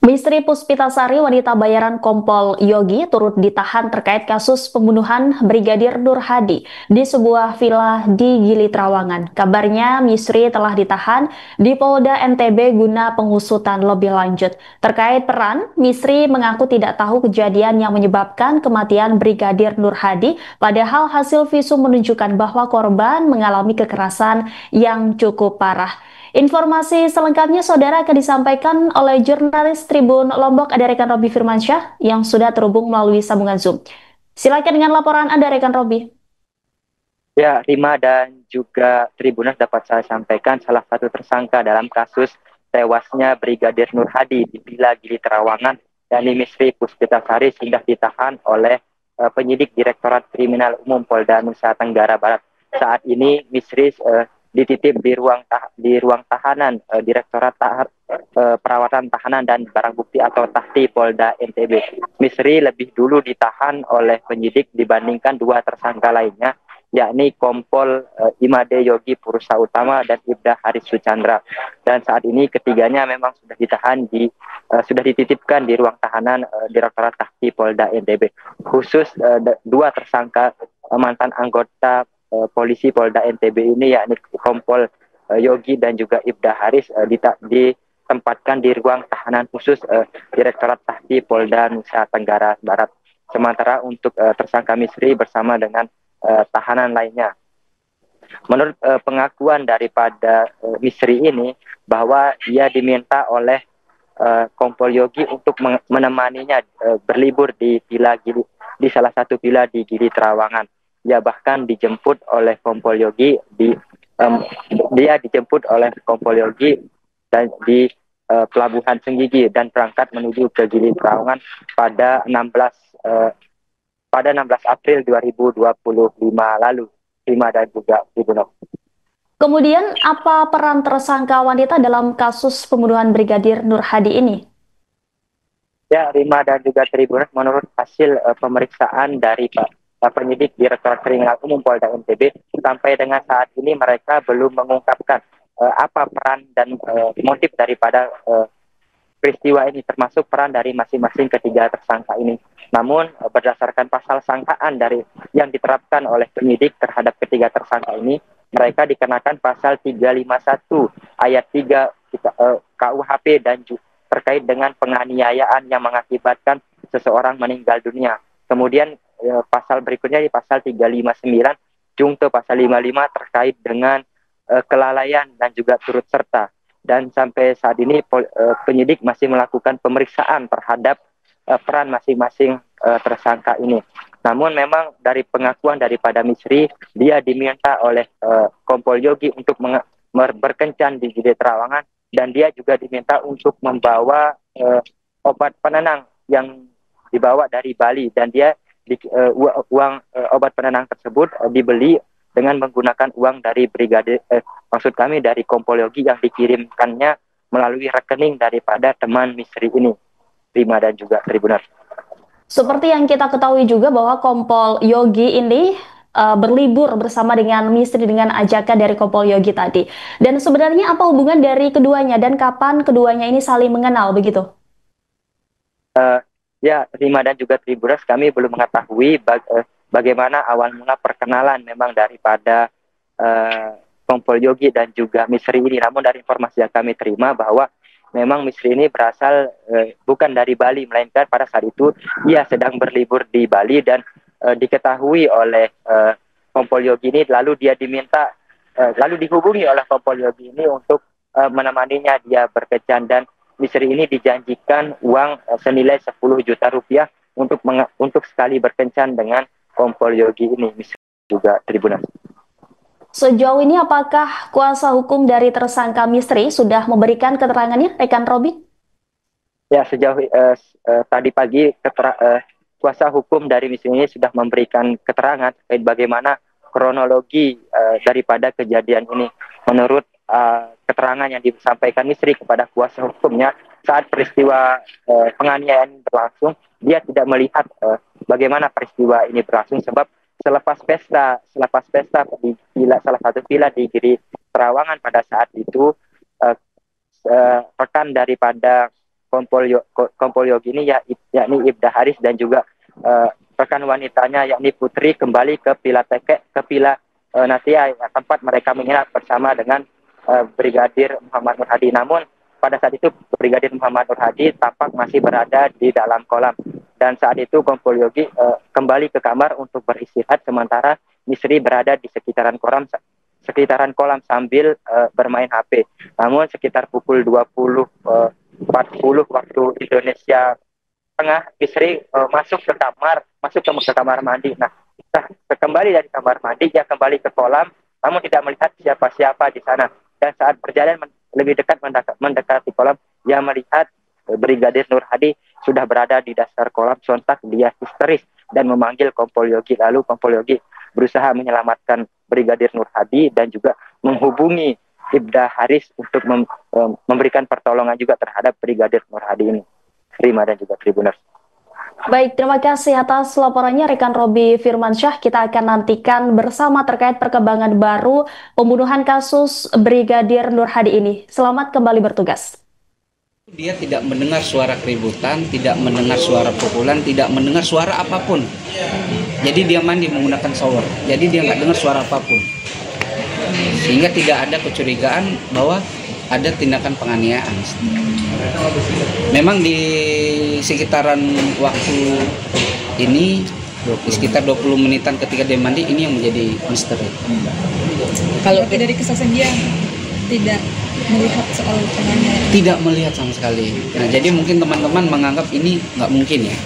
Misteri Puspitasari wanita bayaran Kompol Yogi turut ditahan terkait kasus pembunuhan Brigadir Nur Hadi di sebuah villa di Gili Trawangan. Kabarnya Misteri telah ditahan di Polda NTB guna pengusutan lebih lanjut. Terkait peran, Misteri mengaku tidak tahu kejadian yang menyebabkan kematian Brigadir Nur Hadi, padahal hasil visum menunjukkan bahwa korban mengalami kekerasan yang cukup parah. Informasi selengkapnya saudara akan disampaikan oleh jurnalis Tribun Lombok ada rekan Robi Firmansyah yang sudah terhubung melalui sambungan Zoom. Silakan dengan laporan Anda rekan Robi. Ya, Rima dan juga Tribuners dapat saya sampaikan salah satu tersangka dalam kasus tewasnya Brigadir Nur Hadi di Villa Gili Trawangan dan Misteri Puspitasari sudah ditahan oleh penyidik Direktorat Kriminal Umum Polda Nusa Tenggara Barat. Saat ini Misteri dititip di ruang tahanan Direktorat Perawatan Tahanan dan Barang Bukti atau Tahti Polda NTB. Misteri lebih dulu ditahan oleh penyidik dibandingkan dua tersangka lainnya, yakni Kompol Imade Yogi Purusa Utama dan Ibda Haris Suchandra. Dan saat ini ketiganya memang sudah dititipkan di ruang tahanan Direktorat Tahti Polda NTB. Khusus dua tersangka mantan anggota polisi Polda NTB ini, yakni Kompol Yogi dan juga Ibda Haris, ditempatkan di ruang tahanan khusus Direktorat Tahti Polda Nusa Tenggara Barat. Sementara untuk tersangka Misteri bersama dengan tahanan lainnya. Menurut pengakuan daripada Misteri ini, bahwa ia diminta oleh Kompol Yogi untuk menemaninya berlibur di salah satu villa di Gili Trawangan. Ia bahkan dijemput oleh Kompol Yogi dan di Pelabuhan Senggigi dan berangkat menuju ke Gili Trawangan pada 16 April 2025 lalu. Rima dan juga Tribunok. Kemudian apa peran tersangka wanita dalam kasus pembunuhan Brigadir Nur Hadi ini? Ya, Rima dan juga Tribunok, menurut hasil pemeriksaan dari penyidik Direktorat Kriminal Umum Polda NTB, sampai dengan saat ini mereka belum mengungkapkan apa peran dan motif daripada peristiwa ini, termasuk peran dari masing-masing ketiga tersangka ini. Namun berdasarkan pasal sangkaan yang diterapkan oleh penyidik terhadap ketiga tersangka ini, mereka dikenakan pasal 351 ayat 3 KUHP dan terkait dengan penganiayaan yang mengakibatkan seseorang meninggal dunia. Kemudian pasal berikutnya di pasal 359 jungto pasal 55 terkait dengan kelalaian dan juga turut serta. Dan sampai saat ini penyidik masih melakukan pemeriksaan terhadap peran masing-masing tersangka ini. Namun memang dari pengakuan daripada Misteri, dia diminta oleh Kompol Yogi untuk berkencan di Gili Trawangan, dan dia juga diminta untuk membawa obat penenang yang dibawa dari Bali, dan dia uang obat penenang tersebut dibeli dengan menggunakan uang dari dari Kompol Yogi yang dikirimkannya melalui rekening daripada teman Misteri ini, Rima dan juga Tribunar. Seperti yang kita ketahui juga bahwa Kompol Yogi ini berlibur bersama dengan Misteri dengan ajakan dari Kompol Yogi tadi. Dan sebenarnya apa hubungan dari keduanya dan kapan keduanya ini saling mengenal begitu? Ya, Rima dan juga Tribunas, kami belum mengetahui bagaimana awal mula perkenalan memang daripada Kompol Yogi dan juga Misteri ini. Namun dari informasi yang kami terima bahwa memang Misteri ini berasal bukan dari Bali, melainkan pada saat itu ia sedang berlibur di Bali, dan diketahui oleh Kompol Yogi ini, lalu dihubungi oleh Kompol Yogi ini untuk menemaninya dia berkencan, dan Misteri ini dijanjikan uang senilai 10 juta rupiah untuk sekali berkencan dengan Kompol Yogi ini, Misteri juga Tribunas. Sejauh ini apakah kuasa hukum dari tersangka Misteri sudah memberikan keterangannya, rekan Robin? Ya, sejauh tadi pagi kuasa hukum dari Misteri ini sudah memberikan keterangan terkait bagaimana kronologi daripada kejadian ini. Menurut keterangan yang disampaikan Misteri kepada kuasa hukumnya, saat peristiwa penganiayaan berlangsung, dia tidak melihat bagaimana peristiwa ini berlangsung, sebab selepas pesta di salah satu villa di Gili Trawangan pada saat itu, rekan daripada Kompol Yogi ini yakni Ibda Haris dan juga rekan wanitanya yakni Putri kembali ke Villa Natia, tempat mereka menginap bersama dengan Brigadir Muhammad Nur Hadi. Namun pada saat itu Brigadir Muhammad Nur Hadi tampak masih berada di dalam kolam, dan saat itu Kompol Yogi kembali ke kamar untuk beristirahat, sementara Misri berada di sekitaran kolam sambil bermain HP. Namun sekitar pukul 20.40 waktu Indonesia Tengah, Misri masuk ke kamar mandi. Nah, kembali dari kamar mandi, dia kembali ke kolam, namun tidak melihat siapa-siapa di sana. Dan saat berjalan lebih dekat mendekati kolam, dia melihat Brigadir Nur Hadi sudah berada di dasar kolam. Sontak dia histeris dan memanggil Kompol Yogi. Lalu Kompol Yogi berusaha menyelamatkan Brigadir Nur Hadi dan juga menghubungi Ibda Haris untuk memberikan pertolongan juga terhadap Brigadir Nur Hadi ini. Rima dan juga Tribuners. Baik, terima kasih atas laporannya rekan Robi Firmansyah. Kita akan nantikan bersama terkait perkembangan baru pembunuhan kasus Brigadir Nur Hadi ini. Selamat kembali bertugas. Dia tidak mendengar suara keributan, tidak mendengar suara pukulan, tidak mendengar suara apapun. Jadi dia mandi menggunakan shower. Jadi dia nggak dengar suara apapun. Sehingga tidak ada kecurigaan bahwa ada tindakan penganiayaan. Memang di sekitaran waktu ini, di sekitar 20 menitan ketika dia mandi, ini yang menjadi misteri. Kalau dari kesaksian dia tidak melihat soal penganiayaan? Tidak melihat sama sekali. Nah, jadi mungkin teman-teman menganggap ini nggak mungkin ya.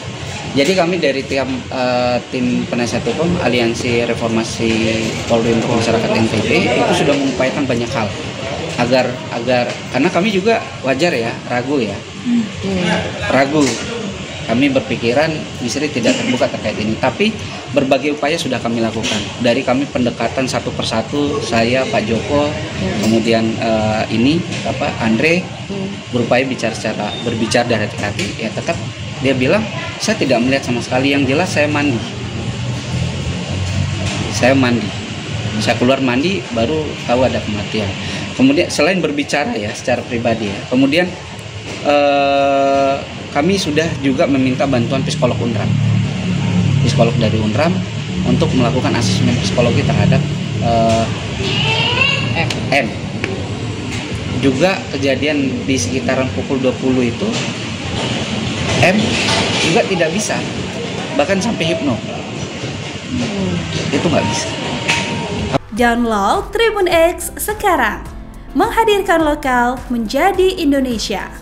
Jadi kami dari tim penasihat hukum Aliansi Reformasi Polri untuk Masyarakat NTB itu sudah mengupayakan banyak hal agar karena kami juga wajar ya ragu. Kami berpikiran Misri tidak terbuka terkait ini, tapi berbagai upaya sudah kami lakukan. Dari kami pendekatan satu persatu, saya, Pak Joko, kemudian Andre berupaya berbicara dari hati. Ya tetap dia bilang saya tidak melihat sama sekali, yang jelas saya mandi. Saya keluar mandi baru tahu ada kematian. Kemudian selain berbicara ya secara pribadi ya, kemudian kami sudah juga meminta bantuan psikolog dari UNRAM untuk melakukan asesmen psikologi terhadap M. Juga kejadian di sekitaran pukul 20 itu M juga tidak bisa, bahkan sampai hipno. Itu nggak bisa. Download Tribun X sekarang, menghadirkan lokal menjadi Indonesia.